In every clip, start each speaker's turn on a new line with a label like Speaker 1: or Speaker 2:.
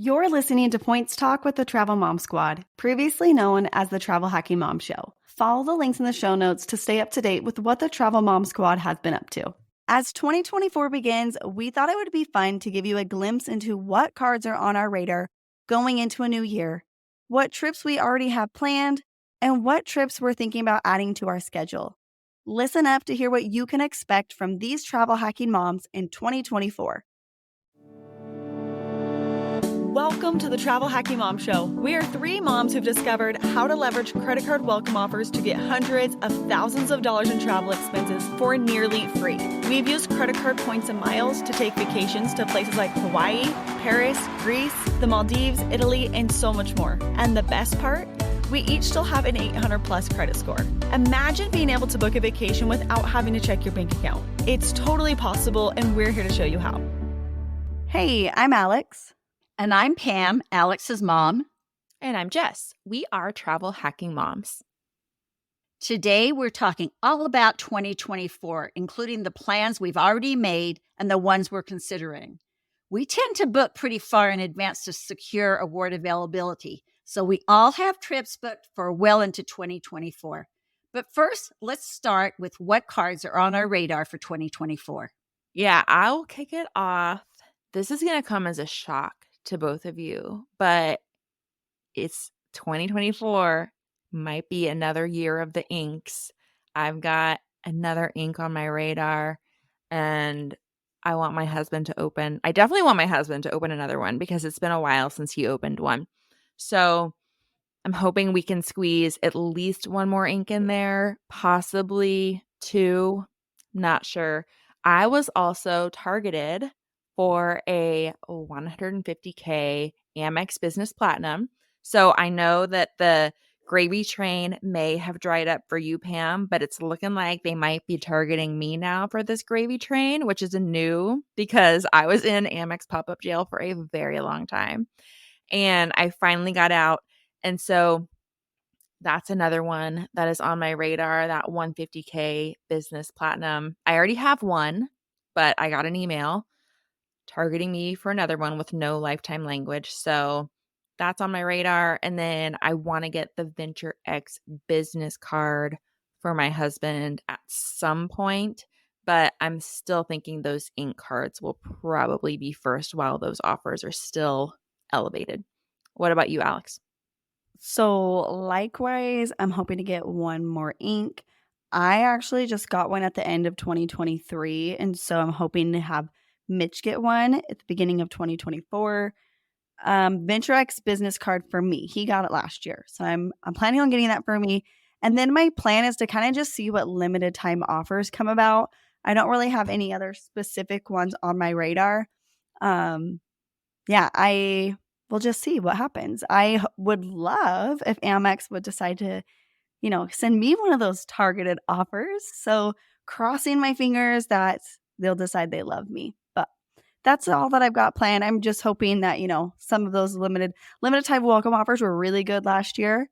Speaker 1: You're listening to Points Talk with the Travel Mom Squad, previously known as the Travel Hacking Mom Show. Follow the links in the show notes to stay up to date with what the Travel Mom Squad has been up to. As 2024 begins, we thought it would be fun to give you a glimpse into what cards are on our radar going into a new year, what trips we already have planned, and what trips we're thinking about adding to our schedule. Listen up to hear what you can expect from these travel hacking moms in 2024. Welcome to the Travel Hacking Mom Show. We are three moms who've discovered how to leverage credit card welcome offers to get hundreds of thousands of dollars in travel expenses for nearly free. We've used credit card points and miles to take vacations to places like Hawaii, Paris, Greece, the Maldives, Italy, and so much more. And the best part? We each still have an 800 plus credit score. Imagine being able to book a vacation without having to check your bank account. It's totally possible, and we're here to show you how. Hey, I'm Alex.
Speaker 2: And I'm Pam, Alex's mom.
Speaker 3: And I'm Jess. We are travel hacking moms.
Speaker 2: Today, we're talking all about 2024, including the plans we've already made and the ones we're considering. We tend to book pretty far in advance to secure award availability, so we all have trips booked for well into 2024. But first, let's start with what cards are on our radar for 2024.
Speaker 3: Yeah, I'll kick it off. This is going to come as a shock to both of you, but it's 2024, might be another year of the inks. I've got another ink on my radar, and I definitely want my husband to open another one because it's been a while since he opened one. So I'm hoping we can squeeze at least one more ink in there, possibly two, not sure. I was also targeted for a 150K Amex Business Platinum. So I know that the gravy train may have dried up for you, Pam, but it's looking like they might be targeting me now for this gravy train, which is a new because I was in Amex pop-up jail for a very long time. And I finally got out. And so that's another one that is on my radar, that 150K Business Platinum. I already have one, but I got an email targeting me for another one with no lifetime language. So that's on my radar. And then I want to get the Venture X business card for my husband at some point, but I'm still thinking those ink cards will probably be first while those offers are still elevated. What about you, Alex?
Speaker 1: So likewise, I'm hoping to get one more ink. I actually just got one at the end of 2023, and so I'm hoping to have Mitch get one at the beginning of 2024. Venture X business card for me. He got it last year. So I'm planning on getting that for me. And then my plan is to kind of just see what limited time offers come about. I don't really have any other specific ones on my radar. I will just see what happens. I would love if Amex would decide to, send me one of those targeted offers. So crossing my fingers that they'll decide they love me. But that's all that I've got planned. I'm just hoping that, some of those limited time welcome offers were really good last year.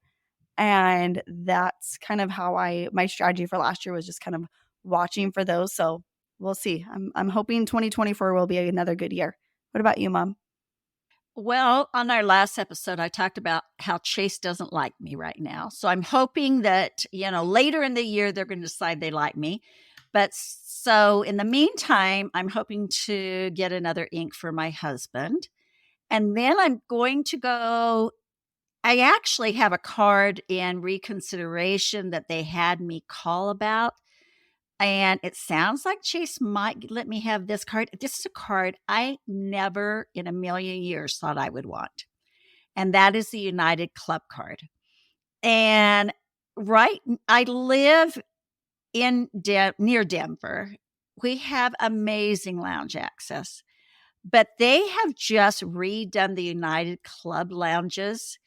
Speaker 1: And that's kind of how my strategy for last year was just kind of watching for those. So we'll see. I'm hoping 2024 will be another good year. What about you, Mom?
Speaker 2: Well, on our last episode, I talked about how Chase doesn't like me right now. So I'm hoping that, later in the year, they're going to decide they like me. But so in the meantime, I'm hoping to get another ink for my husband. And then I'm going to go. I actually have a card in reconsideration that they had me call about. And it sounds like Chase might let me have this card. This is a card I never in a million years thought I would want. And that is the United Club card. And I live near Denver. We have amazing lounge access, but they have just redone the United Club lounges.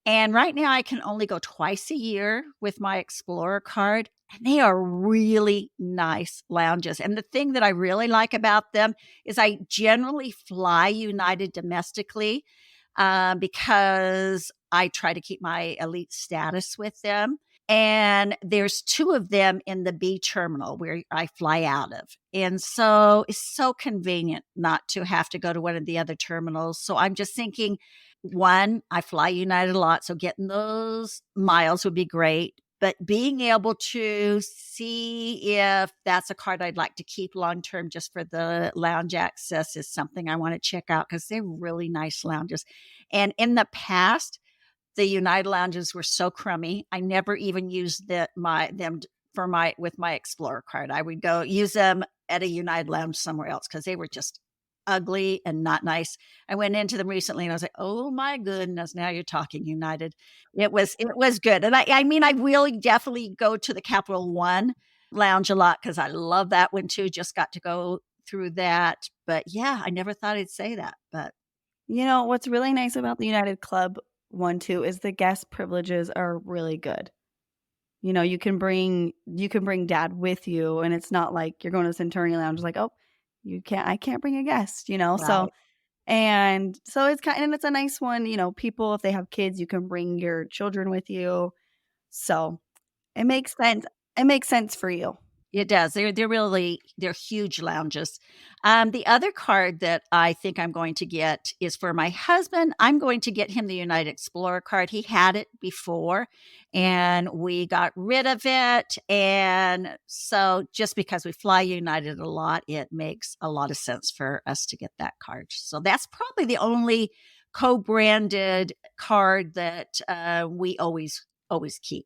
Speaker 2: And right now I can only go twice a year with my Explorer card. And they are really nice lounges. And the thing that I really like about them is I generally fly United domestically because I try to keep my elite status with them. And there's 2 of them in the B terminal where I fly out of. And so it's so convenient not to have to go to one of the other terminals. So I'm just thinking, one, I fly United a lot, so getting those miles would be great. But being able to see if that's a card I'd like to keep long term just for the lounge access is something I want to check out because they're really nice lounges. And in the past, the United lounges were so crummy. I never even used with my Explorer card. I would go use them at a United lounge somewhere else because they were just ugly and not nice. I went into them recently and I was like, oh my goodness, now you're talking United. It was good. And I mean, I really definitely go to the Capital One lounge a lot because I love that one too. Just got to go through that. But yeah, I never thought I'd say that. But
Speaker 1: What's really nice about the United Club one too is the guest privileges are really good. You can bring dad with you, and it's not like you're going to Centurion Lounge like, oh, I can't bring a guest, So
Speaker 2: right.
Speaker 1: and so it's a nice one, people, if they have kids, you can bring your children with you. So it makes sense. It makes sense for you.
Speaker 2: It does. They're huge lounges. The other card that I think I'm going to get is for my husband. I'm going to get him the United Explorer card. He had it before and we got rid of it. And so just because we fly United a lot, it makes a lot of sense for us to get that card. So that's probably the only co-branded card that we always keep.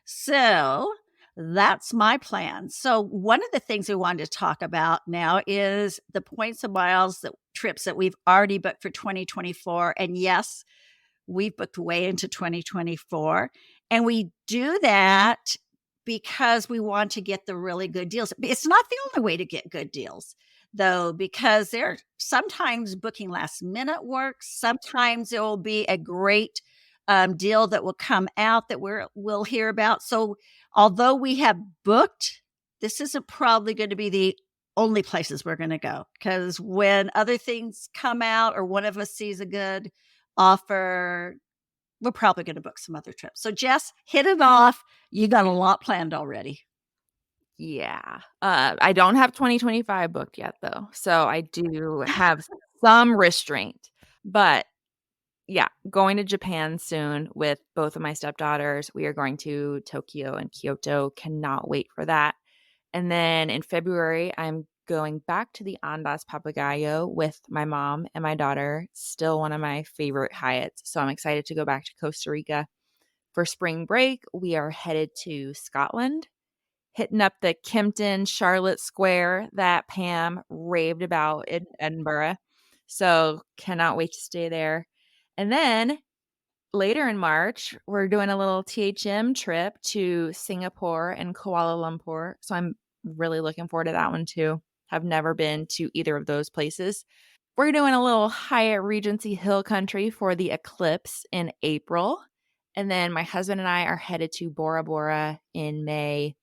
Speaker 2: So that's my plan. So one of the things we wanted to talk about now is the points and miles that trips that we've already booked for 2024. And yes, we've booked way into 2024. And we do that because we want to get the really good deals. It's not the only way to get good deals, though, because they're sometimes booking last minute work. Sometimes there will be a great deal that will come out that we'll hear about. So although we have booked, this isn't probably going to be the only places we're going to go, because when other things come out or one of us sees a good offer, we're probably going to book some other trips. So Jess, hit it off. You got a lot planned already.
Speaker 3: Yeah. I don't have 2025 booked yet, though. So I do have some restraint. But yeah, going to Japan soon with both of my stepdaughters. We are going to Tokyo and Kyoto. Cannot wait for that. And then in February, I'm going back to the Andas Papagayo with my mom and my daughter. Still one of my favorite Hyatts. So I'm excited to go back to Costa Rica. For spring break, we are headed to Scotland, hitting up the Kimpton Charlotte Square that Pam raved about in Edinburgh. So cannot wait to stay there. And then later in March, we're doing a little THM trip to Singapore and Kuala Lumpur. So I'm really looking forward to that one too. Have never been to either of those places. We're doing a little Hyatt Regency Hill Country for the eclipse in April. And then my husband and I are headed to Bora Bora in May,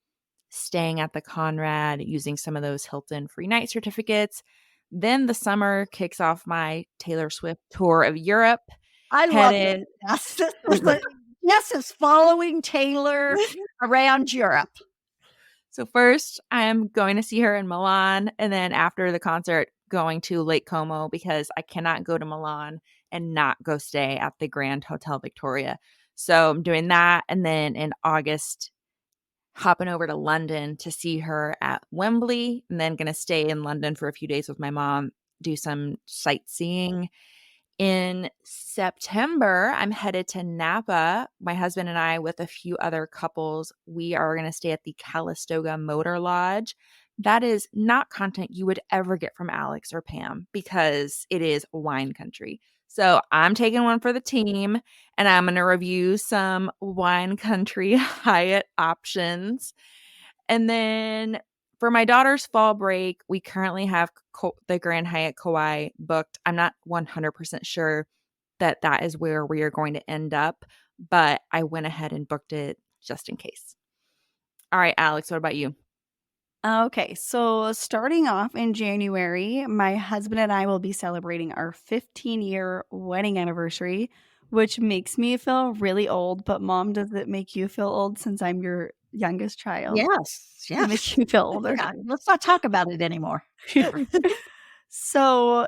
Speaker 3: staying at the Conrad, using some of those Hilton free night certificates. Then the summer kicks off my Taylor Swift tour of Europe.
Speaker 2: I love it. Jess is following Taylor around Europe.
Speaker 3: So first, I'm going to see her in Milan, and then after the concert, going to Lake Como because I cannot go to Milan and not go stay at the Grand Hotel Victoria. So I'm doing that, and then in August, hopping over to London to see her at Wembley, and then going to stay in London for a few days with my mom, do some sightseeing. In September, I'm headed to Napa. My husband and I, with a few other couples, we are going to stay at the Calistoga Motor Lodge. That is not content you would ever get from Alex or Pam because it is wine country. So I'm taking one for the team, and I'm going to review some wine country Hyatt options. And then for my daughter's fall break, we currently have the Grand Hyatt Kauai booked. I'm not 100% sure that that is where we are going to end up, but I went ahead and booked it just in case. All right, Alex, what about you?
Speaker 1: Okay, so starting off in January, my husband and I will be celebrating our 15-year wedding anniversary which makes me feel really old. But Mom, does it make you feel old since I'm your youngest child?
Speaker 2: Yes.
Speaker 1: It makes
Speaker 2: Yes.
Speaker 1: you feel older.
Speaker 2: Yeah, let's not talk about it anymore.
Speaker 1: So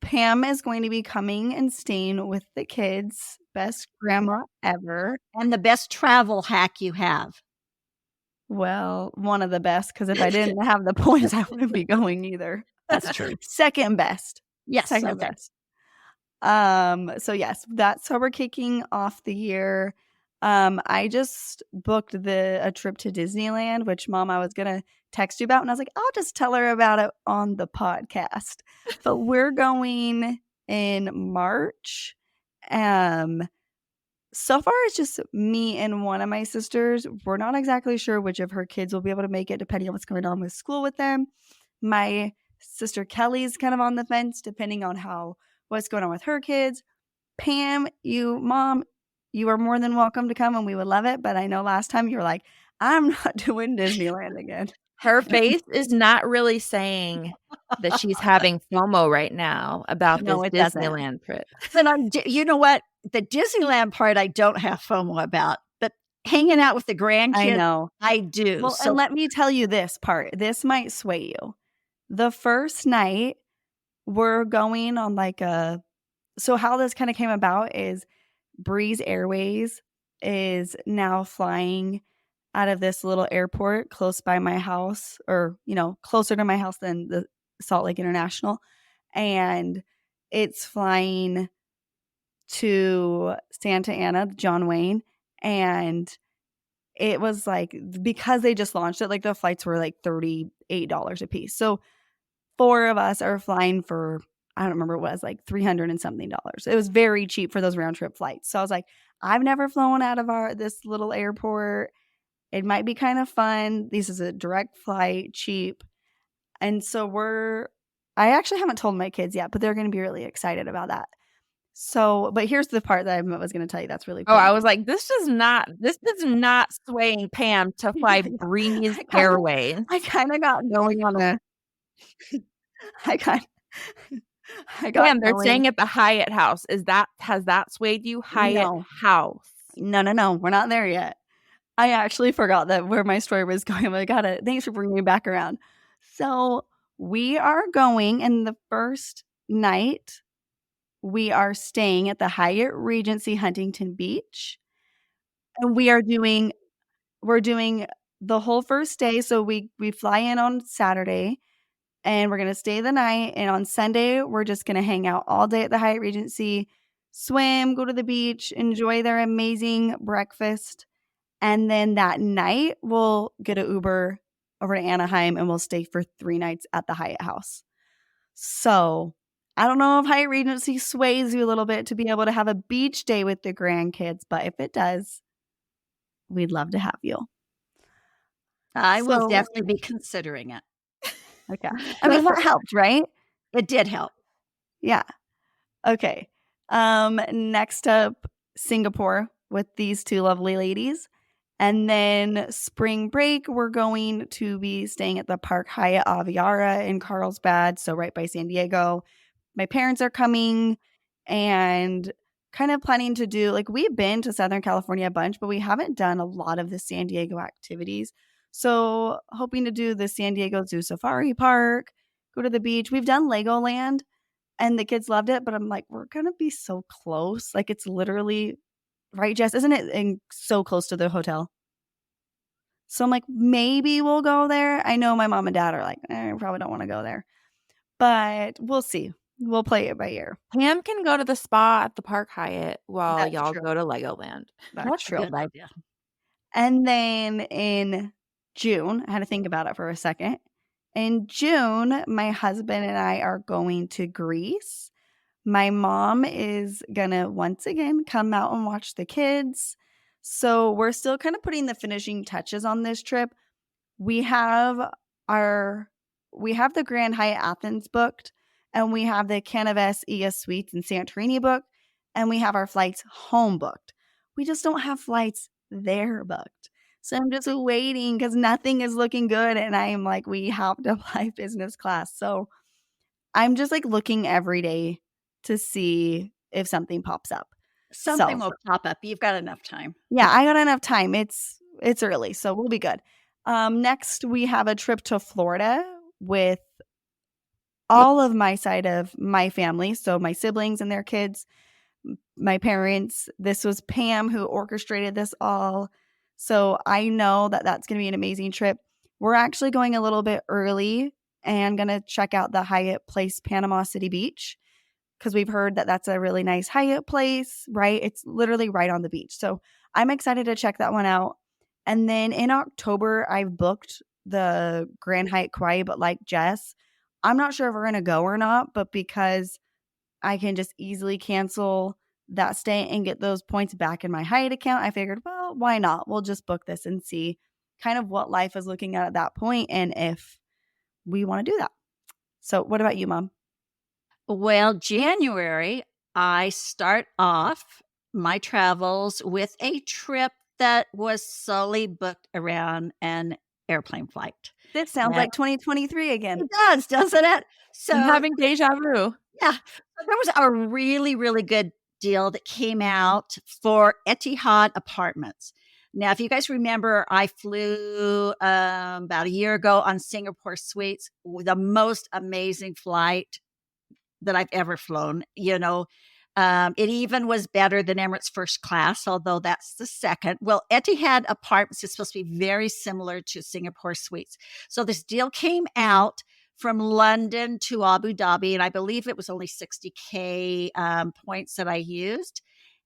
Speaker 1: Pam is going to be coming and staying with the kids. Best grandma ever.
Speaker 2: And the best travel hack you have.
Speaker 1: Well, one of the best, because if I didn't have the points, I wouldn't be going either.
Speaker 2: That's true.
Speaker 1: Second best.
Speaker 2: Yes.
Speaker 1: Second
Speaker 2: Okay.
Speaker 1: best. So yes, that's how we're kicking off the year. I just booked a trip to Disneyland, which Mom, I was gonna text you about, and I was like, I'll just tell her about it on the podcast. But we're going in March. So far it's just me and one of my sisters. We're not exactly sure which of her kids will be able to make it, depending on what's going on with school with them. My sister Kelly's kind of on the fence, depending on what's going on with her kids. Pam, Mom, you are more than welcome to come, and we would love it. But I know last time you were like, I'm not doing Disneyland again.
Speaker 3: Her face is not really saying that she's having FOMO right now about
Speaker 1: No,
Speaker 3: this
Speaker 1: it doesn't.
Speaker 3: Disneyland trip.
Speaker 2: But you know what? The Disneyland part I don't have FOMO about, but hanging out with the grandkids,
Speaker 1: I know.
Speaker 2: I do.
Speaker 1: Well, and let me tell you this part. This might sway you. The first night, we're going on so how this kind of came about is Breeze Airways is now flying out of this little airport close by my house, or, closer to my house than the Salt Lake International. And it's flying to Santa Ana, John Wayne. And it was because they just launched it, the flights were $38 a piece. So 4 of us are flying for, I don't remember what it was, $300 and something. It was very cheap for those round trip flights. So I was like, I've never flown out of this little airport. It might be kind of fun. This is a direct flight, cheap. And so I actually haven't told my kids yet, but they're going to be really excited about that. So, but here's the part that I was going to tell you that's really cool.
Speaker 3: Oh, I was like, this is not swaying Pam to fly Breeze Airways.
Speaker 1: I kind of got going on a
Speaker 3: Pam, they're staying at the Hyatt House. Has that swayed you? Hyatt House.
Speaker 1: No. We're not there yet. I actually forgot where my story was going. Thanks for bringing me back around. So we are going, and the first night we are staying at the Hyatt Regency Huntington Beach. And we're doing the whole first day. So we fly in on Saturday, and we're going to stay the night. And on Sunday, we're just going to hang out all day at the Hyatt Regency, swim, go to the beach, enjoy their amazing breakfast. And then that night, we'll get an Uber over to Anaheim, and we'll stay for 3 nights at the Hyatt House. So I don't know if Hyatt Regency sways you a little bit to be able to have a beach day with the grandkids, but if it does, we'd love to have you.
Speaker 2: I will definitely be considering it.
Speaker 1: Okay. I mean, that helped, right?
Speaker 2: It did help.
Speaker 1: Yeah. Okay. Next up, Singapore with these 2 lovely ladies. And then spring break, we're going to be staying at the Park Hyatt Aviara in Carlsbad, so right by San Diego. My parents are coming, and kind of planning to do, we've been to Southern California a bunch, but we haven't done a lot of the San Diego activities. So hoping to do the San Diego Zoo Safari Park, go to the beach. We've done Legoland, and the kids loved it, but I'm like, we're going to be so close. It's literally, right, Jess? Isn't it so close to the hotel? So I'm like, maybe we'll go there. I know my mom and dad are like, probably don't want to go there. But we'll see. We'll play it by ear.
Speaker 3: Pam can go to the spa at the Park Hyatt while
Speaker 1: That's
Speaker 3: y'all
Speaker 1: true.
Speaker 3: go to Legoland.
Speaker 1: That's true.
Speaker 2: A good idea.
Speaker 1: And then in June, I had to think about it for a second. In June, my husband and I are going to Greece. My mom is going to once again come out and watch the kids. So we're still kind of putting the finishing touches on this trip. We have the Grand Hyatt Athens booked, and we have the Canaves ES Suites in Santorini booked, and we have our flights home booked. We just don't have flights there booked. So I'm just waiting because nothing is looking good, and I am like, we have to fly business class. So I'm just looking every day to see if something pops up.
Speaker 2: Something will pop up. You've got enough time.
Speaker 1: Yeah, I got enough time. It's early, so we'll be good. Next, we have a trip to Florida with all of my side of my family. So my siblings and their kids, my parents. This was Pam who orchestrated this all. So I know that that's going to be an amazing trip. We're actually going a little bit early and going to check out the Hyatt Place Panama City Beach because we've heard that that's a really nice Hyatt place, right? It's literally right on the beach. So I'm excited to check that one out. And then in October, I've booked the Grand Hyatt Kauai, but like Jess, I'm not sure if we're going to go or not, but because I can just easily cancel that stay and get those points back in my Hyatt account, I figured, well, why not? We'll just book this and see kind of what life is looking at that point and if we want to do that. So what about you, Mom?
Speaker 2: Well, January, I start off my travels with a trip that was solely booked around an airplane flight.
Speaker 1: This sounds like 2023 again.
Speaker 2: It does, doesn't it? So
Speaker 3: I'm having deja vu.
Speaker 2: yeah, so there was a really, really good deal that came out for Etihad Apartments. Now, if you guys remember, I flew about a year ago on Singapore Suites, the most amazing flight that I've ever flown. It even was better than Emirates First Class, although that's the second. Well, Etihad Apartments is supposed to be very similar to Singapore Suites. So this deal came out from London to Abu Dhabi, and I believe it was only 60K points that I used.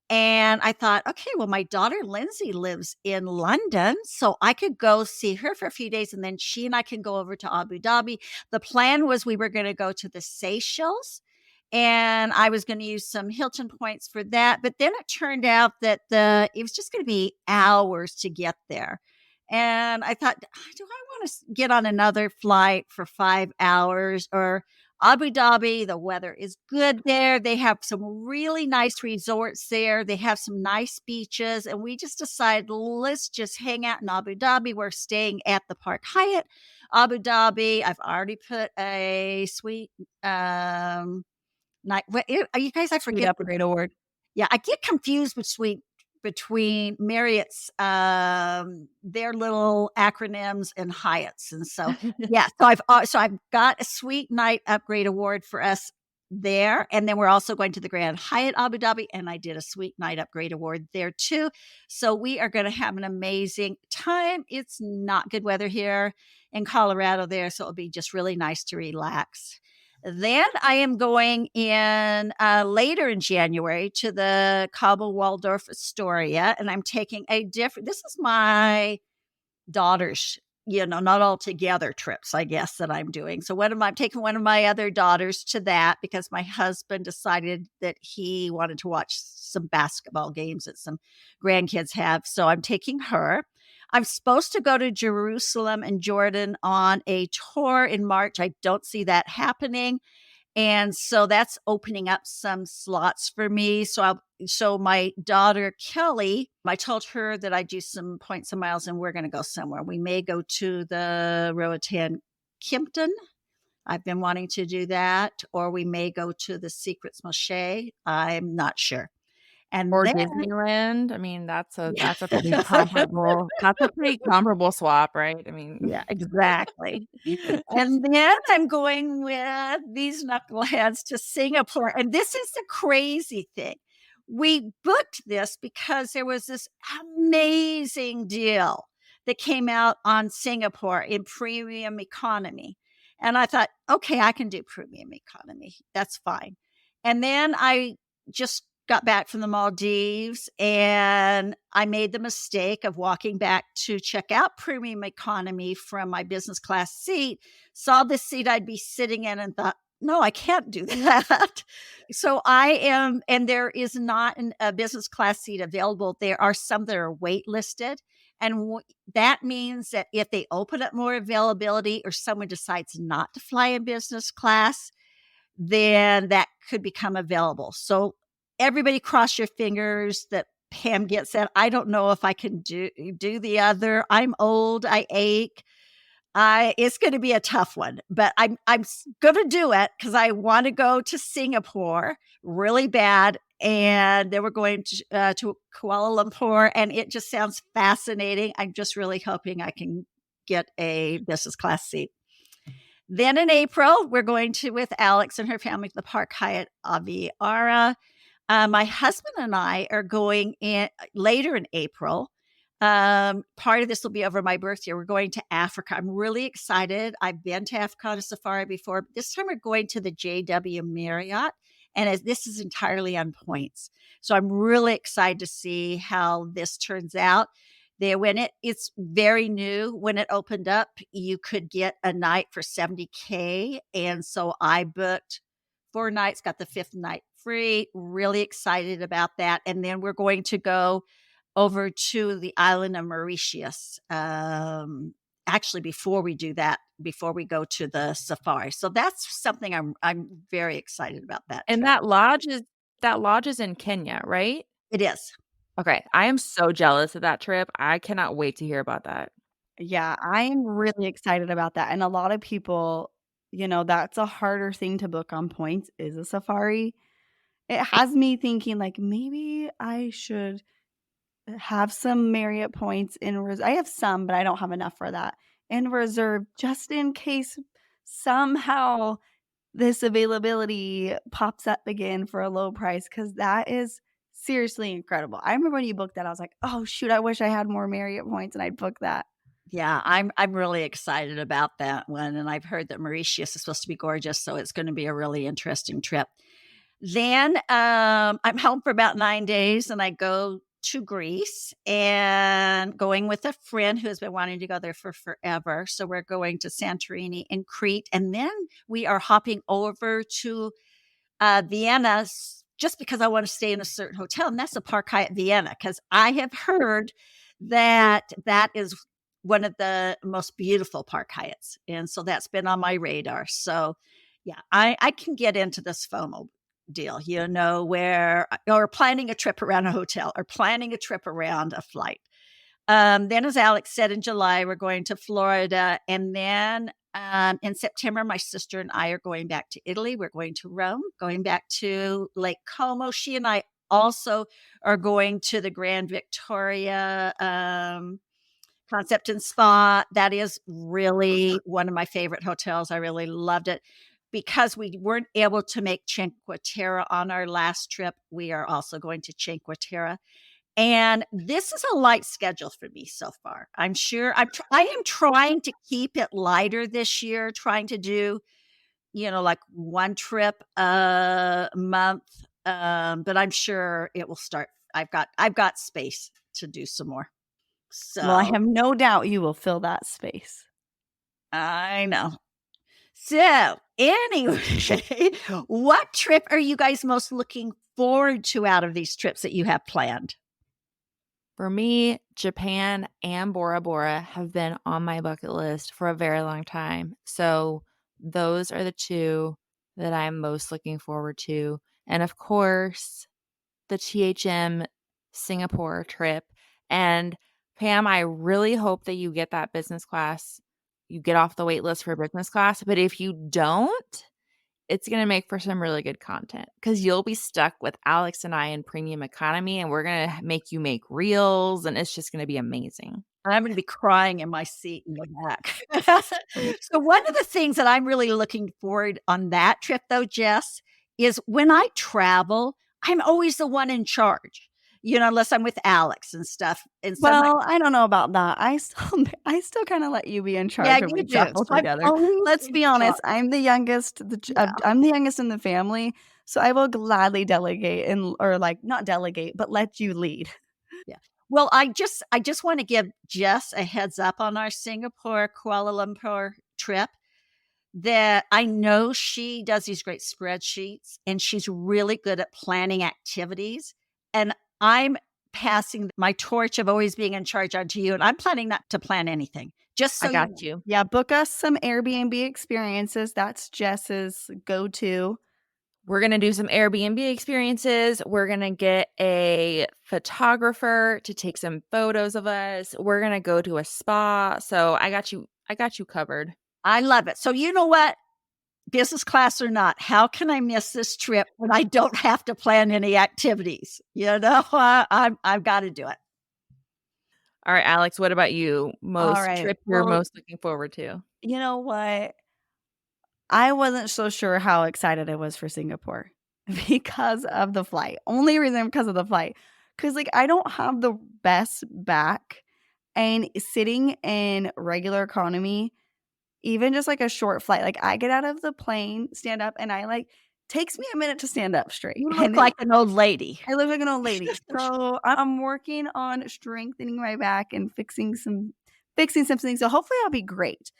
Speaker 2: And I thought, okay, well, my daughter Lindsay lives in London, so I could go see her for a few days, and then she and I can go over to Abu Dhabi. The plan was we were going to go to the Seychelles, and I was going to use some Hilton points for that. But then it turned out that it was just going to be hours to get there. And I thought, do I want to get on another flight for 5 hours? Or Abu Dhabi, the weather is good there. They have some really nice resorts there. They have some nice beaches. And we just decided, let's just hang out in Abu Dhabi. We're staying at the Park Hyatt, Abu Dhabi. I've already put a suite night. You guys, I forget.
Speaker 3: Upgrade award.
Speaker 2: Yeah, I get confused between Marriott's their little acronyms and Hyatt's, and so yeah. So I've got a suite night upgrade award for us there, and then we're also going to the Grand Hyatt Abu Dhabi, and I did a suite night upgrade award there too. So we are going to have an amazing time. It's not good weather here in Colorado there, so it'll be just really nice to relax. Then I am going in later in January to the Cabo Waldorf Astoria, and I'm taking this is my daughter's, not all together trips, I guess, that I'm doing. So I'm taking one of my other daughters to that because my husband decided that he wanted to watch some basketball games that some grandkids have. So I'm taking her. I'm supposed to go to Jerusalem and Jordan on a tour in March. I don't see that happening. And so that's opening up some slots for me. So my daughter, Kelly, I told her that I do some points and miles and we're going to go somewhere. We may go to the Roatan Kimpton. I've been wanting to do that. Or we may go to the Secrets Moschee. I'm not sure.
Speaker 3: Or Disneyland. I mean, that's a pretty comparable. That's a pretty comparable swap, right? I mean,
Speaker 2: yeah, exactly. And then I'm going with these knuckleheads to Singapore, and this is the crazy thing. We booked this because there was this amazing deal that came out on Singapore in premium economy, and I thought, okay, I can do premium economy. That's fine. And then I just got back from the Maldives and I made the mistake of walking back to check out premium economy from my business class seat, saw the seat I'd be sitting in and thought, no, I can't do that. So and there is not a business class seat available. There are some that are waitlisted. And that means that if they open up more availability or someone decides not to fly in business class, then that could become available. So everybody cross your fingers that Pam gets that. I don't know if I can do the other. I'm old. I ache. It's going to be a tough one, but I'm going to do it because I want to go to Singapore really bad. And then we're going to Kuala Lumpur, and it just sounds fascinating. I'm just really hoping I can get a business class seat. Then in April, we're going to, with Alex and her family, to the Park Hyatt Aviara. My husband and I are going in later in April. Part of this will be over my birthday. We're going to Africa. I'm really excited. I've been to Africa on a safari before. But this time we're going to the JW Marriott, and this is entirely on points. So I'm really excited to see how this turns out. It's very new. When it opened up, you could get a night for $70K. And so I booked 4 nights, got the 5th night free. Really excited about that. And then we're going to go over to the island of Mauritius. Actually, before we do that, before we go to the safari. So that's something I'm very excited about that.
Speaker 3: And
Speaker 2: trip.
Speaker 3: that lodge is in Kenya, right?
Speaker 2: It is.
Speaker 3: Okay. I am so jealous of that trip. I cannot wait to hear about that.
Speaker 1: Yeah, I'm really excited about that. And a lot of people, that's a harder thing to book on points is a safari. It has me thinking like maybe I should have some Marriott points in reserve. I have some, but I don't have enough for that in reserve just in case somehow this availability pops up again for a low price, because that is seriously incredible. I remember when you booked that, I was like, oh shoot, I wish I had more Marriott points and I'd book that.
Speaker 2: Yeah, I'm really excited about that one, and I've heard that Mauritius is supposed to be gorgeous, so it's going to be a really interesting trip. Then I'm home for about 9 days, and I go to Greece, and going with a friend who has been wanting to go there for forever. So we're going to Santorini and Crete, and then we are hopping over to Vienna, just because I want to stay in a certain hotel, and that's the Park Hyatt Vienna, because I have heard that is one of the most beautiful Park Hyatts, and so that's been on my radar. So, yeah, I can get into this FOMO deal, where or planning a trip around a hotel or planning a trip around a flight. Then, as Alex said, in July, we're going to Florida. And then in September, my sister and I are going back to Italy. We're going to Rome, going back to Lake Como. She and I also are going to the Grand Victoria Concept and Spa. That is really one of my favorite hotels. I really loved it. Because we weren't able to make Cinque Terre on our last trip, we are also going to Cinque Terre. And this is a light schedule for me so far. I'm sure I am trying to keep it lighter this year, trying to do, like one trip a month. But I'm sure it will start. I've got space to do some more. So
Speaker 1: Well, I have no doubt you will fill that space.
Speaker 2: I know. So anyway, what trip are you guys most looking forward to out of these trips that you have planned?
Speaker 3: For me, Japan and Bora Bora have been on my bucket list for a very long time. So those are the 2 that I'm most looking forward to. And of course, the THM Singapore trip. And Pam, I really hope that you get that business class. You get off the wait list for business class. But if you don't, it's going to make for some really good content, because you'll be stuck with Alex and I in premium economy, and we're going to make you make reels, and it's just going to be amazing.
Speaker 2: I'm going to be crying in my seat in the back. So one of the things that I'm really looking forward on that trip, though, Jess, is when I travel, I'm always the one in charge. Unless I'm with Alex and stuff. And so
Speaker 1: I don't know about that. I still kind of let you be in charge
Speaker 2: Yeah,
Speaker 1: when
Speaker 2: you
Speaker 1: we
Speaker 2: do.
Speaker 1: travel
Speaker 2: So I'm
Speaker 1: together.
Speaker 2: always
Speaker 1: Let's
Speaker 2: in
Speaker 1: be honest.
Speaker 2: charge.
Speaker 1: I'm the youngest.
Speaker 2: Yeah.
Speaker 1: I'm the youngest in the family, so I will gladly delegate or not delegate, but let you lead.
Speaker 2: Yeah. Well, I just want to give Jess a heads up on our Singapore Kuala Lumpur trip, that I know she does these great spreadsheets, and she's really good at planning activities. And I'm passing my torch of always being in charge onto you, and I'm planning not to plan anything. Just so
Speaker 3: I got you.
Speaker 1: Yeah, book us some Airbnb experiences. That's Jess's go-to.
Speaker 3: We're going to do some Airbnb experiences. We're going to get a photographer to take some photos of us. We're going to go to a spa. So I got you covered.
Speaker 2: I love it. So you know what? business class or not, how can I miss this trip when I don't have to plan any activities? I've got to do it.
Speaker 3: All right, Alex, what about you?
Speaker 1: All
Speaker 3: Most
Speaker 1: right.
Speaker 3: trip you're
Speaker 1: Well,
Speaker 3: most looking forward to?
Speaker 1: you know what? I wasn't so sure how excited I was for Singapore because of the flight. Only reason because of the flight. Because, like, I don't have the best back, and sitting in regular economy, even just like a short flight, like I get out of the plane, stand up, and takes me a minute to stand up straight.
Speaker 2: You look
Speaker 1: And
Speaker 2: like an old lady.
Speaker 1: I look like an old lady. So I'm working on strengthening my back and fixing some things. So hopefully I'll be great.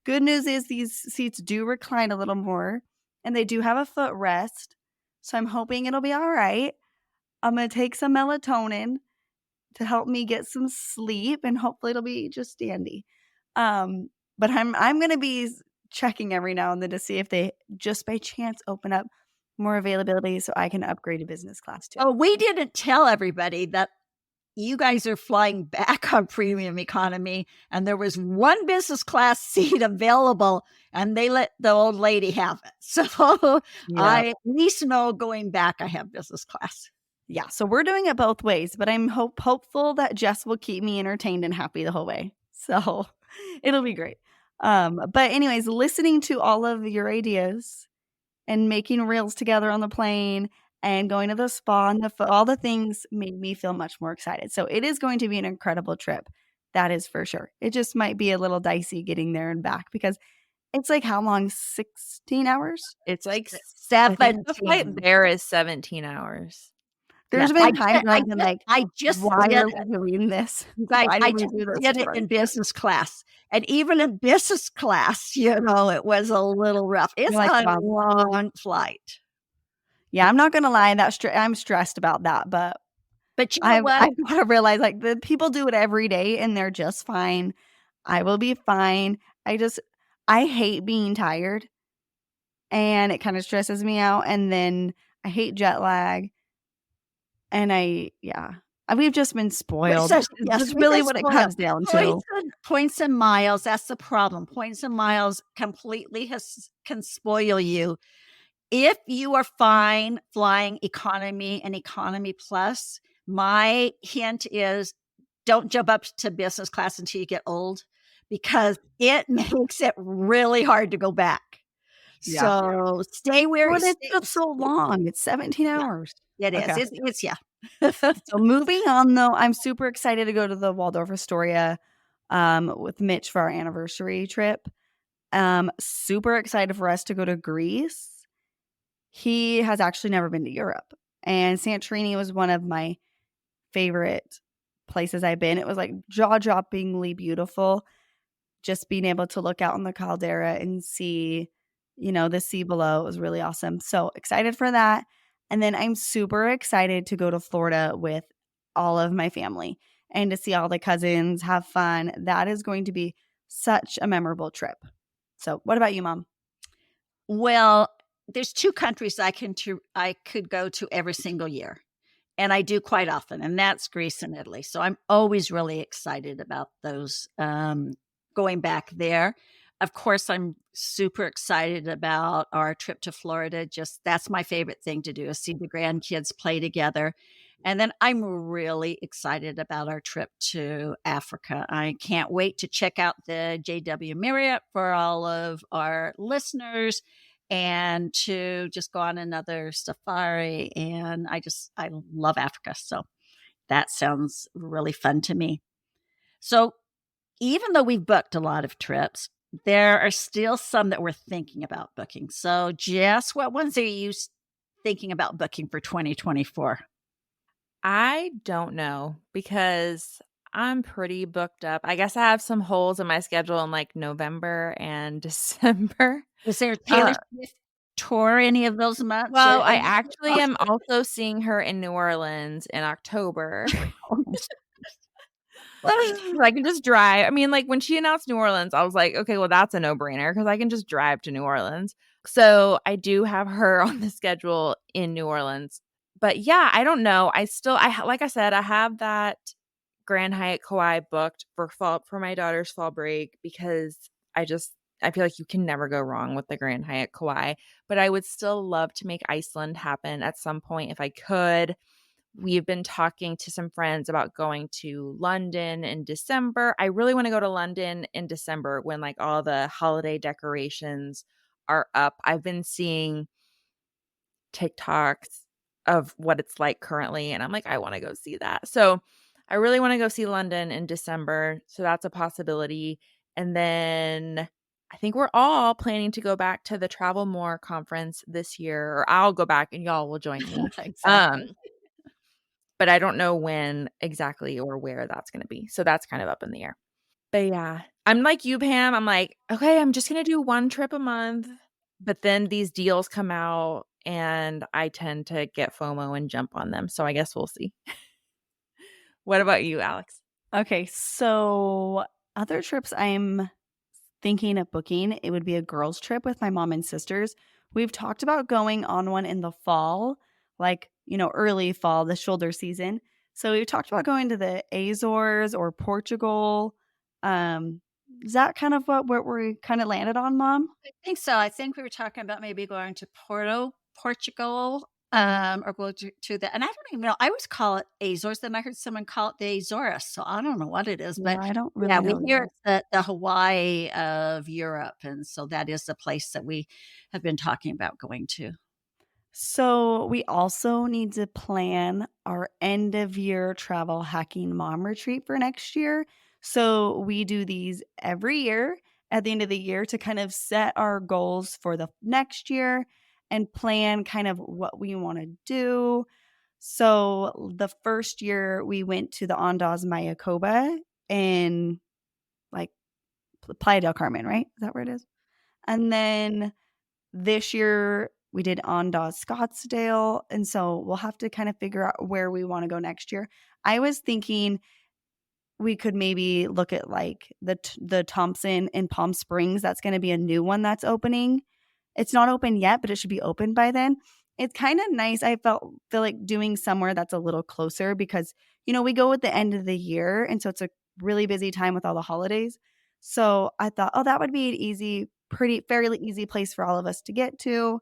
Speaker 1: Good news is these seats do recline a little more, and they do have a footrest. So I'm hoping it'll be all right. I'm gonna take some melatonin to help me get some sleep, and hopefully it'll be just dandy. But I'm gonna be checking every now and then to see if they just by chance open up more availability so I can upgrade to business class too.
Speaker 2: Oh, we didn't tell everybody that you guys are flying back on premium economy, and there was one business class seat available, and they let the old lady have it. So I at least know going back, I have business class.
Speaker 1: Yeah, so we're doing it both ways, but I'm hopeful that Jess will keep me entertained and happy the whole way. So it'll be great. But anyways, listening to all of your ideas and making reels together on the plane and going to the spa and all the things made me feel much more excited. So it is going to be an incredible trip. That is for sure. It just might be a little dicey getting there and back because it's like how long? 16 hours?
Speaker 3: It's like
Speaker 2: I think
Speaker 3: the flight there is 17 hours.
Speaker 1: There's
Speaker 2: Yeah,
Speaker 1: been times when I've been like,
Speaker 2: I just
Speaker 1: why
Speaker 2: did
Speaker 1: are
Speaker 2: it.
Speaker 1: we doing this?
Speaker 2: Guys,
Speaker 1: Why
Speaker 2: I
Speaker 1: did we
Speaker 2: just
Speaker 1: do this?
Speaker 2: did it in business class. And even in business class, it was a little rough. It's
Speaker 1: like,
Speaker 2: a long flight.
Speaker 1: Yeah, I'm not gonna lie, I'm stressed about that, but
Speaker 2: you know what?
Speaker 1: I've got to realize like the people do it every day and they're just fine. I will be fine. I hate being tired and it kind of stresses me out. And then I hate jet lag. And we've just been spoiled.
Speaker 2: Yes,
Speaker 1: That's
Speaker 2: we've
Speaker 1: really
Speaker 2: been
Speaker 1: what it
Speaker 2: spoiled.
Speaker 1: comes down to.
Speaker 2: Points and miles, that's the problem. Points and miles completely can spoil you. If you are fine flying economy and economy plus, my hint is don't jump up to business class until you get old because it makes it really hard to go back.
Speaker 1: Yeah.
Speaker 2: So stay where
Speaker 1: Well, it's just so long. It's 17 hours.
Speaker 2: It is.
Speaker 1: Okay.
Speaker 2: It's
Speaker 1: So moving on though, I'm super excited to go to the Waldorf Astoria with Mitch for our anniversary trip. Super excited for us to go to Greece. He has actually never been to Europe, and Santorini was one of my favorite places I've been. It was like jaw-droppingly beautiful. Just being able to look out on the caldera and see, the sea below. It was really awesome. So excited for that. And then I'm super excited to go to Florida with all of my family and to see all the cousins, have fun. That is going to be such a memorable trip. So what about you, Mom?
Speaker 2: Well, there's two countries I could go to every single year. And I do quite often, and that's Greece and Italy. So I'm always really excited about those going back there. Of course, I'm super excited about our trip to Florida. Just that's my favorite thing to do is see the grandkids play together. And then I'm really excited about our trip to Africa. I can't wait to check out the JW Marriott for all of our listeners and to just go on another safari. And I love Africa. So that sounds really fun to me. So even though we've booked a lot of trips, there are still some that we're thinking about booking. So Jess, what ones are you thinking about booking for 2024?
Speaker 3: I don't know because I'm pretty booked up. I guess I have some holes in my schedule in like November and December.
Speaker 2: Is there a Taylor Swift tour any of those months?
Speaker 3: Well, I actually am also seeing her in New Orleans in October. I can just drive. I mean, like when she announced New Orleans, I was like, okay, well, that's a no-brainer because I can just drive to New Orleans. So I do have her on the schedule in New Orleans. But yeah, I don't know. Like I said, I have that Grand Hyatt Kauai booked for my daughter's fall break because I just I feel like you can never go wrong with the Grand Hyatt Kauai, but I would still love to make Iceland happen at some point if I could. We've been talking to some friends about going to London in December. I really want to go to London in December when like all the holiday decorations are up. I've been seeing TikToks of what it's like currently, and I'm like, I want to go see that. So I really want to go see London in December. So that's a possibility. And then I think we're all planning to go back to the Travel More conference this year, or I'll go back and y'all will join me.
Speaker 2: Exactly.
Speaker 3: But I don't know when exactly or where that's going to be. So that's kind of up in the air. But yeah, I'm like you, Pam. I'm like, okay, I'm just going to do one trip a month. But then these deals come out and I tend to get FOMO and jump on them. So I guess we'll see. What about you, Alex?
Speaker 1: Okay, so other trips I'm thinking of booking, it would be a girls' trip with my mom and sisters. We've talked about going on one in the fall, like, early fall, the shoulder season. So we've talked about going to the Azores or Portugal. Is that kind of what we kind of landed on, Mom?
Speaker 2: I think so. I think we were talking about maybe going to Portugal, or go to the, and I don't even know. I always call it Azores. Then I heard someone call it the Azores, so I don't know what it is.
Speaker 1: Yeah,
Speaker 2: But
Speaker 1: I don't really
Speaker 2: yeah, we
Speaker 1: know
Speaker 2: hear
Speaker 1: either.
Speaker 2: it's the Hawaii of Europe, and so that is the place that we have been talking about going to.
Speaker 1: So we also need to plan our end of year travel hacking mom retreat for next year. So we do these every year at the end of the year to kind of set our goals for the next year and plan kind of what we want to do. So the first year we went to the Ondas Mayakoba in like Playa del Carmen, right? Is that where it is? And then this year, we did Ondas Scottsdale, and so we'll have to kind of figure out where we wanna go next year. I was thinking we could maybe look at, like, the Thompson in Palm Springs. That's gonna be a new one that's opening. It's not open yet, but it should be open by then. It's kinda nice. I feel like doing somewhere that's a little closer because, we go at the end of the year, and so it's a really busy time with all the holidays. So I thought, "Oh, that would be an fairly easy place for all of us to get to,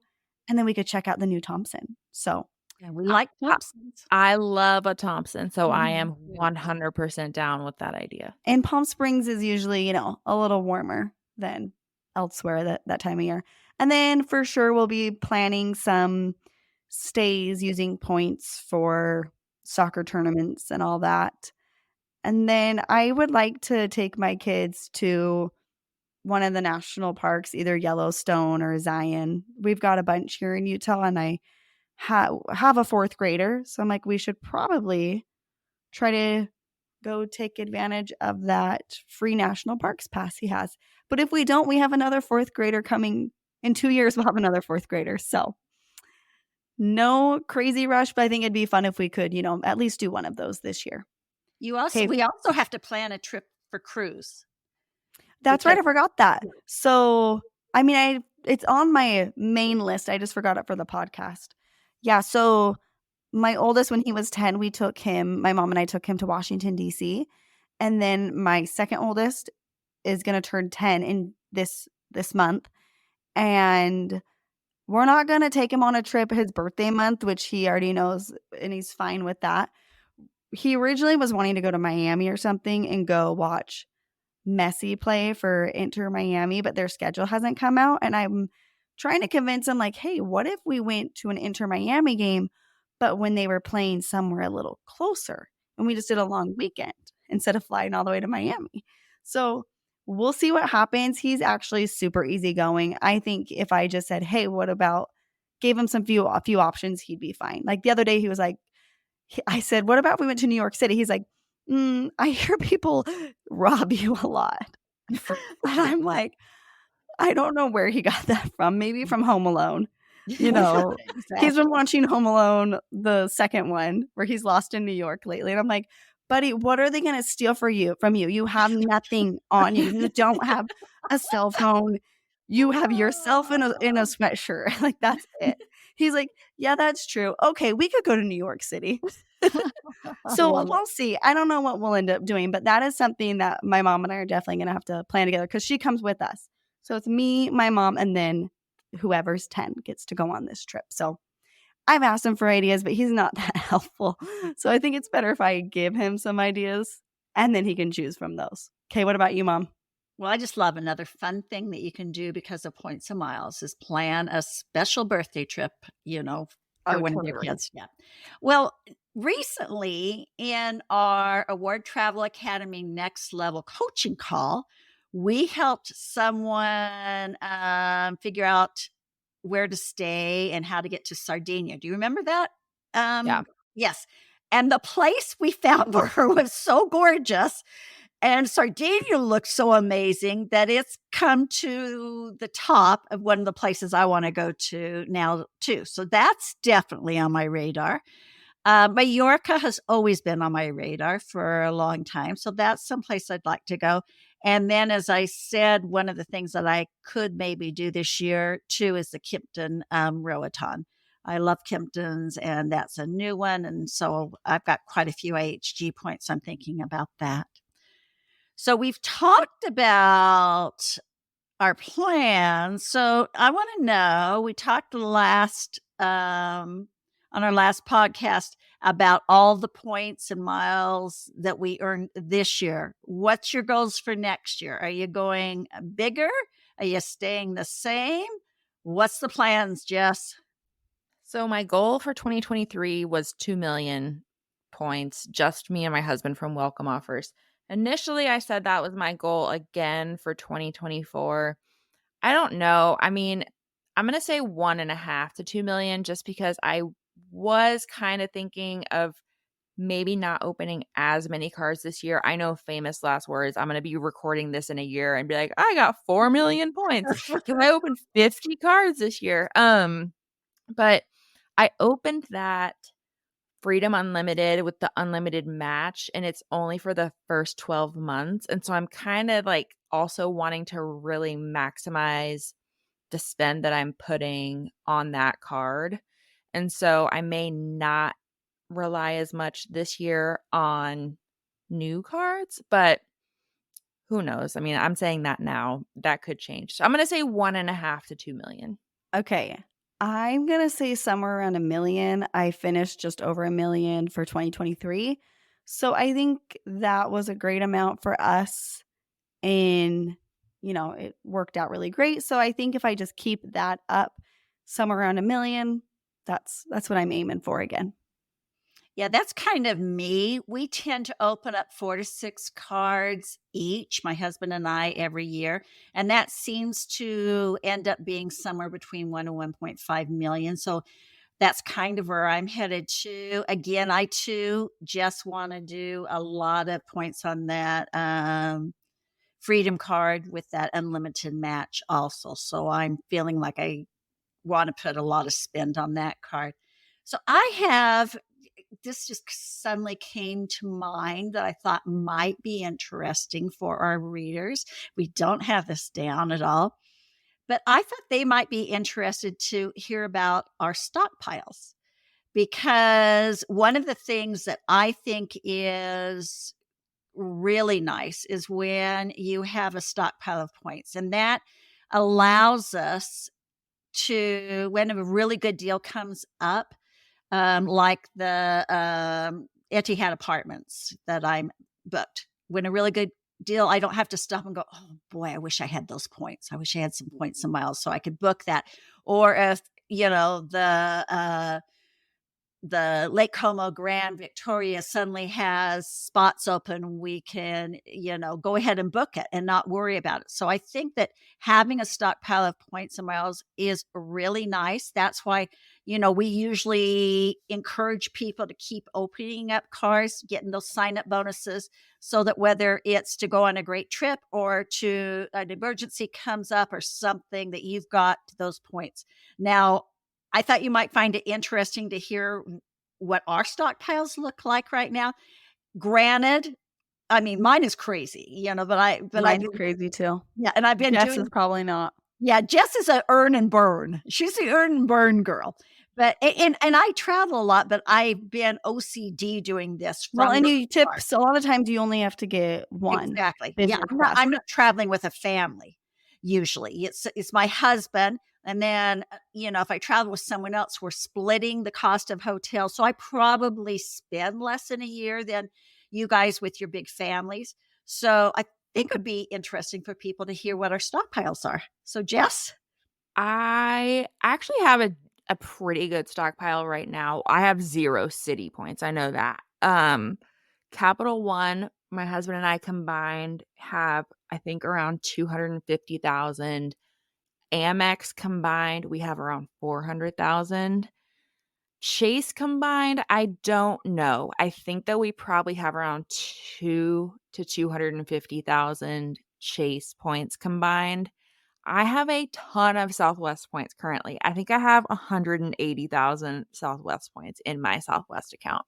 Speaker 1: and then we could check out the new Thompson." So,
Speaker 2: Yeah, we like
Speaker 3: I,
Speaker 2: Thompsons.
Speaker 3: I love a Thompson, so I am
Speaker 2: Yeah.
Speaker 3: 100% down with that idea.
Speaker 1: and Palm Springs is usually, a little warmer than elsewhere that time of year. And then for sure, we'll be planning some stays using points for soccer tournaments and all that. And then I would like to take my kids to one of the national parks, either Yellowstone or Zion. We've got a bunch here in Utah, and I have a fourth grader. So I'm like, we should probably try to go take advantage of that free national parks pass he has. But if we don't, we have another fourth grader coming in 2 years. We'll have another fourth grader. So no crazy rush, but I think it'd be fun if we could, at least do one of those this year. Okay,
Speaker 2: We also have to plan a trip for cruise.
Speaker 1: that's right. I
Speaker 2: Because
Speaker 1: forgot that. So, I mean, it's on my main list. I just forgot it for the podcast. Yeah. So my oldest, when he was 10, my mom and I took him to Washington, D.C. And then my second oldest is going to turn 10 in this month. And we're not going to take him on a trip his birthday month, which he already knows, and he's fine with that. He originally was wanting to go to Miami or something and go watch Messi play for Inter Miami, but their schedule hasn't come out. And I'm trying to convince him, like, hey, what if we went to an Inter Miami game, but when they were playing somewhere a little closer and we just did a long weekend instead of flying all the way to Miami? So we'll see what happens. He's actually super easygoing. I think if I just said, hey, what about, gave him a few options, he'd be fine. Like the other day, he was like, I said, what about if we went to New York City? He's like, I hear people rob you a lot. And I'm like, I don't know where he got that from. Maybe from Home Alone. He's been watching Home Alone, the second one, where he's lost in New York lately. And I'm like, buddy, what are they going to steal from you? You have nothing on you. You don't have a cell phone. You have yourself in a sweatshirt. Like, that's it. He's like, yeah, that's true. Okay, we could go to New York City. So we'll see. I don't know what we'll end up doing, but that is something that my mom and I are definitely going to have to plan together because she comes with us.
Speaker 4: So it's me, my mom, and then whoever's 10 gets to go on this trip. So I've asked him for ideas, but he's not that helpful. So I think it's better if I give him some ideas and then he can choose from those. Okay, what about you, Mom?
Speaker 2: Well, I just love another fun thing that you can do because of points and miles is plan a special birthday trip, for one of your kids. Yeah. Well, recently in our Award Travel Academy Next Level coaching call, we helped someone figure out where to stay and how to get to Sardinia. Do you remember that?
Speaker 3: Yeah.
Speaker 2: Yes. And the place we found for her was so gorgeous. And Sardinia looks so amazing that it's come to the top of one of the places I want to go to now, too. So that's definitely on my radar. Mallorca has always been on my radar for a long time. So that's someplace I'd like to go. And then, as I said, one of the things that I could maybe do this year, too, is the Kimpton Roatan. I love Kimptons, and that's a new one. And so I've got quite a few IHG points. I'm thinking about that. So we've talked about our plans. So I want to know, we talked on our last podcast about all the points and miles that we earned this year. What's your goals for next year? Are you going bigger? Are you staying the same? What's the plans, Jess?
Speaker 3: So my goal for 2023 was 2 million points, just me and my husband from welcome offers. Initially, I said that was my goal again for 2024. I don't know. I mean, I'm going to say 1.5 to 2 million just because I was kind of thinking of maybe not opening as many cards this year. I know, famous last words. I'm going to be recording this in a year and be like, I got 4 million points because I opened 50 cards this year. But I opened that Freedom Unlimited with the unlimited match, and it's only for the first 12 months. And so I'm kind of like also wanting to really maximize the spend that I'm putting on that card. And so I may not rely as much this year on new cards, but who knows? I mean, I'm saying that now. That could change. So I'm going to say 1.5 to 2 million.
Speaker 4: Okay. I'm going to say somewhere around 1 million. I finished just over 1 million for 2023. So I think that was a great amount for us. And, it worked out really great. So I think if I just keep that up somewhere around 1 million, that's what I'm aiming for again.
Speaker 2: Yeah, that's kind of me. We tend to open up 4 to 6 cards each, my husband and I, every year. And that seems to end up being somewhere between 1 and 1.5 million. So that's kind of where I'm headed to. Again, I too just want to do a lot of points on that Freedom card with that unlimited match also. So I'm feeling like I want to put a lot of spend on that card. So this just suddenly came to mind that I thought might be interesting for our readers. We don't have this down at all, but I thought they might be interested to hear about our stockpiles, because one of the things that I think is really nice is when you have a stockpile of points, and that allows us to, when a really good deal comes up, like the Etihad Apartments that I'm booked. When a really good deal, I don't have to stop and go, oh boy, I wish I had those points. I wish I had some points and miles so I could book that. Or if, the Lake Como Grand Victoria suddenly has spots open, we can, go ahead and book it and not worry about it. So I think that having a stockpile of points and miles is really nice. That's why, we usually encourage people to keep opening up cards, getting those sign-up bonuses, so that whether it's to go on a great trip or to an emergency comes up or something, that you've got those points. Now, I thought you might find it interesting to hear what our stockpiles look like right now. Granted, I mean, mine is crazy, but
Speaker 4: Mine's crazy too.
Speaker 2: Yeah, and I've been
Speaker 4: Jess
Speaker 2: doing.
Speaker 4: is probably not.
Speaker 2: Yeah, Jess is a earn and burn. She's the earn and burn girl. But and I travel a lot, but I've been OCD doing this.
Speaker 4: Well, and you tip. So a lot of times you only have to get one.
Speaker 2: Exactly. Yeah, I'm not traveling with a family. usually. It's my husband. And then, if I travel with someone else, we're splitting the cost of hotels. So I probably spend less in a year than you guys with your big families. So I think it would be interesting for people to hear what our stockpiles are. So, Jess?
Speaker 3: I actually have a pretty good stockpile right now. I have 0 city points, I know that. Capital One, my husband and I combined have, I think, around 250,000. Amex combined, we have around 400,000. Chase combined, I don't know. I think that we probably have around 2 to 250,000 Chase points combined. I have a ton of Southwest points currently. I think I have 180,000 Southwest points in my Southwest account.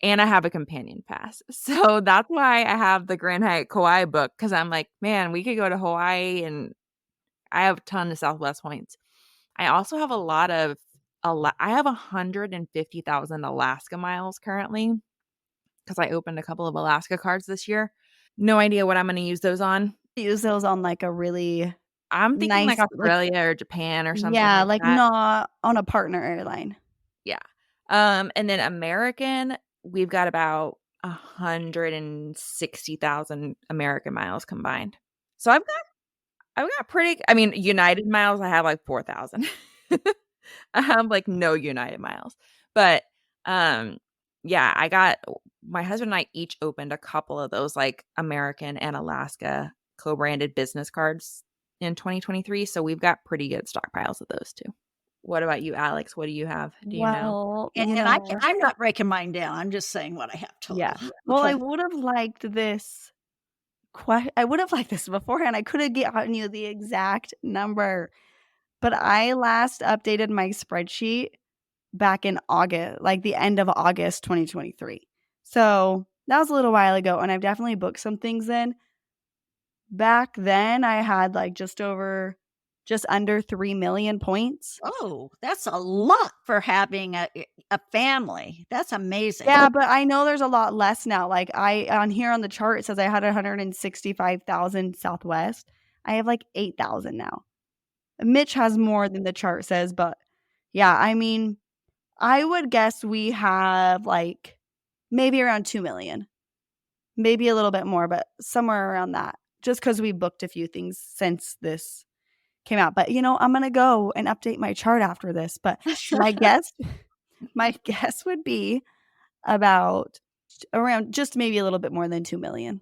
Speaker 3: And I have a companion pass. So that's why I have the Grand Hyatt Kauai book, because I'm like, man, we could go to Hawaii, and I have a ton of Southwest points. I also have I have 150,000 Alaska miles currently, because I opened a couple of Alaska cards this year. No idea what I'm going to use those on.
Speaker 4: Use those on like a really
Speaker 3: I'm thinking
Speaker 4: nice,
Speaker 3: like Australia or Japan or something
Speaker 4: yeah,
Speaker 3: like
Speaker 4: like
Speaker 3: that.
Speaker 4: not on a partner airline.
Speaker 3: Yeah. And then American, we've got about 160,000 American miles combined. So I've got pretty, I mean, United miles, I have like 4,000. I have like no United miles. But yeah, my husband and I each opened a couple of those like American and Alaska co-branded business cards in 2023. So we've got pretty good stockpiles of those too. What about you, Alex? What do you have? Do you know?
Speaker 4: Well,
Speaker 2: And I'm not breaking mine down. I'm just saying what I have total.
Speaker 4: yeah. Well, I
Speaker 2: Okay.
Speaker 4: would have liked this. I would have liked this beforehand. I could have gotten you the exact number, but I last updated my spreadsheet back in August, like the end of August 2023. So that was a little while ago, and I've definitely booked some things in. Back then, I had like just under 3 million points.
Speaker 2: Oh, that's a lot for having a family. That's amazing.
Speaker 4: Yeah, but I know there's a lot less now. Like on here on the chart, it says I had 165,000 Southwest. I have like 8,000 now. Mitch has more than the chart says, but yeah, I mean, I would guess we have like maybe around 2 million, maybe a little bit more, but somewhere around that, just because we booked a few things since this came out. But I'm going to go and update my chart after this. But my guess would be about around just maybe a little bit more than 2 million.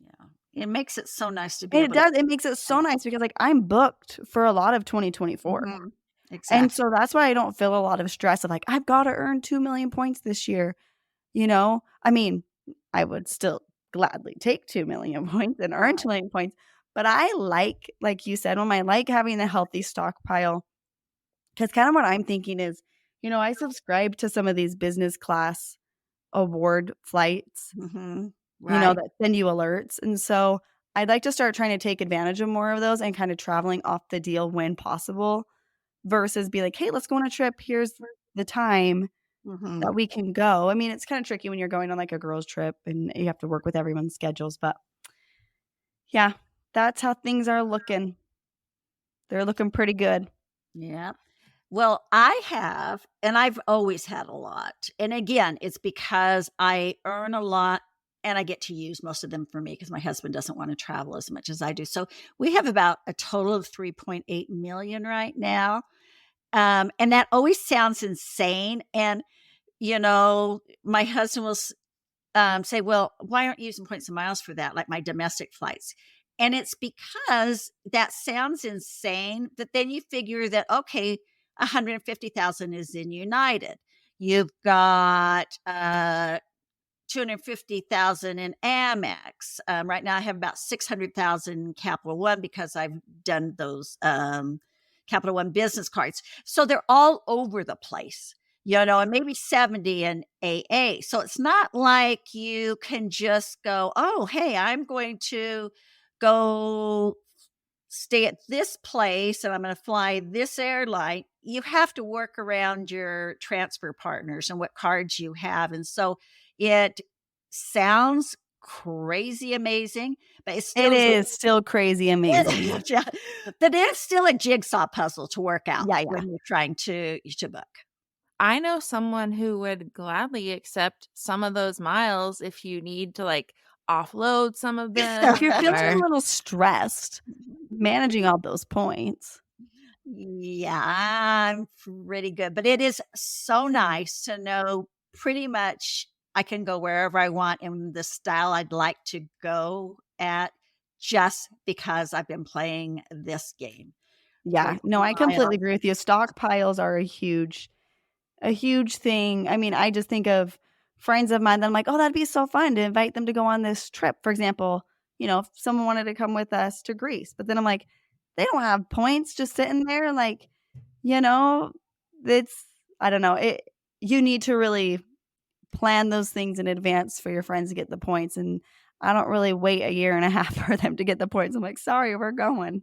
Speaker 2: Yeah. It makes it so nice to be
Speaker 4: And
Speaker 2: able
Speaker 4: it does. It makes it so nice because like I'm booked for a lot of 2024.
Speaker 2: Exactly.
Speaker 4: And so that's why I don't feel a lot of stress of like, I've got to earn 2 million points this year. I mean, I would still gladly take 2 million points and earn 2 million points. But I like you said, I like having a healthy stockpile, because kind of what I'm thinking is, I subscribe to some of these business class award flights,
Speaker 2: Right.
Speaker 4: that send you alerts. And so I'd like to start trying to take advantage of more of those and kind of traveling off the deal when possible, versus be like, hey, let's go on a trip. Here's the time that we can go. I mean, it's kind of tricky when you're going on like a girls' trip and you have to work with everyone's schedules. But yeah, that's how things are looking. They're looking pretty good.
Speaker 2: Yeah. Well, and I've always had a lot. And again, it's because I earn a lot and I get to use most of them for me because my husband doesn't want to travel as much as I do. So we have about a total of 3.8 million right now. And that always sounds insane. And, my husband will say, well, why aren't you using points and miles for that? Like my domestic flights. And it's because that sounds insane. But then you figure that, okay, 150,000 is in United. You've got 250,000 in Amex. Right now I have about 600,000 in Capital One because I've done those Capital One business cards. So they're all over the place, and maybe 70 in AA. So it's not like you can just go, oh, hey, I'm going to go stay at this place and I'm going to fly this airline. You have to work around your transfer partners and what cards you have. And so it sounds crazy amazing, but it's
Speaker 4: It
Speaker 2: still
Speaker 4: is still crazy amazing.
Speaker 2: yeah, but it's still a jigsaw puzzle to work out
Speaker 4: Yeah.
Speaker 2: when you're trying to book.
Speaker 3: I know someone who would gladly accept some of those miles if you need to like offload some of them.
Speaker 4: If you're feeling a
Speaker 3: or-
Speaker 4: little stressed managing all those points.
Speaker 2: Yeah, I'm pretty good, but it is so nice to know pretty much I can go wherever I want in the style I'd like to go at just because I've been playing this game.
Speaker 4: Yeah. No, I completely agree with you. Stockpiles are a huge thing. I mean, I just think of friends of mine that I'm like, oh, that'd be so fun to invite them to go on this trip. For example, if someone wanted to come with us to Greece, but then I'm like, they don't have points just sitting there. Like, it's, I don't know. You need to really plan those things in advance for your friends to get the points. And I don't really wait a year and a half for them to get the points. I'm like, sorry, we're going.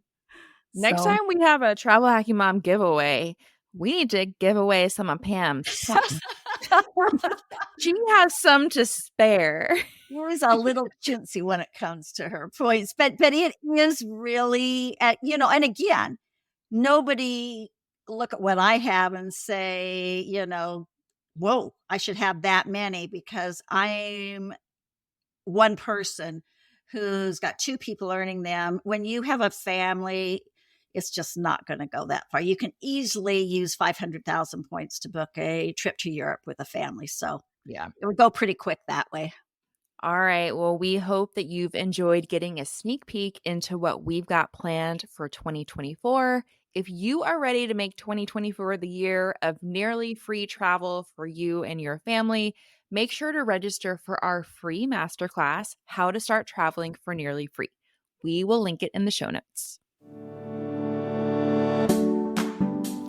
Speaker 3: Next
Speaker 4: So-
Speaker 3: time we have a Travel Hacking Mom giveaway, we need to give away some of Pam's points. She has some to spare.
Speaker 2: Laura's a little chintzy when it comes to her points, but it is really, and again, nobody look at what I have and say, whoa, I should have that many because I'm one person who's got two people earning them. When you have a family, it's just not going to go that far. You can easily use 500,000 points to book a trip to Europe with a family. So
Speaker 3: Yeah.
Speaker 2: it would go pretty quick that way.
Speaker 3: All right. Well, we hope that you've enjoyed getting a sneak peek into what we've got planned for 2024. If you are ready to make 2024 the year of nearly free travel for you and your family, make sure to register for our free masterclass, How to Start Traveling for Nearly Free. We will link it in the show notes.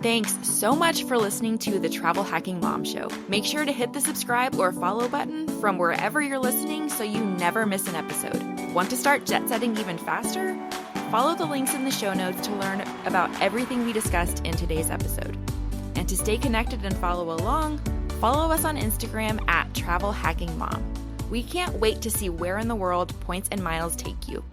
Speaker 3: Thanks so much for listening to the Travel Hacking Mom Show. Make sure to hit the subscribe or follow button from wherever you're listening so you never miss an episode. Want to start jet setting even faster? Follow the links in the show notes to learn about everything we discussed in today's episode. And to stay connected and follow along, follow us on Instagram at Travel Hacking Mom. We can't wait to see where in the world points and miles take you.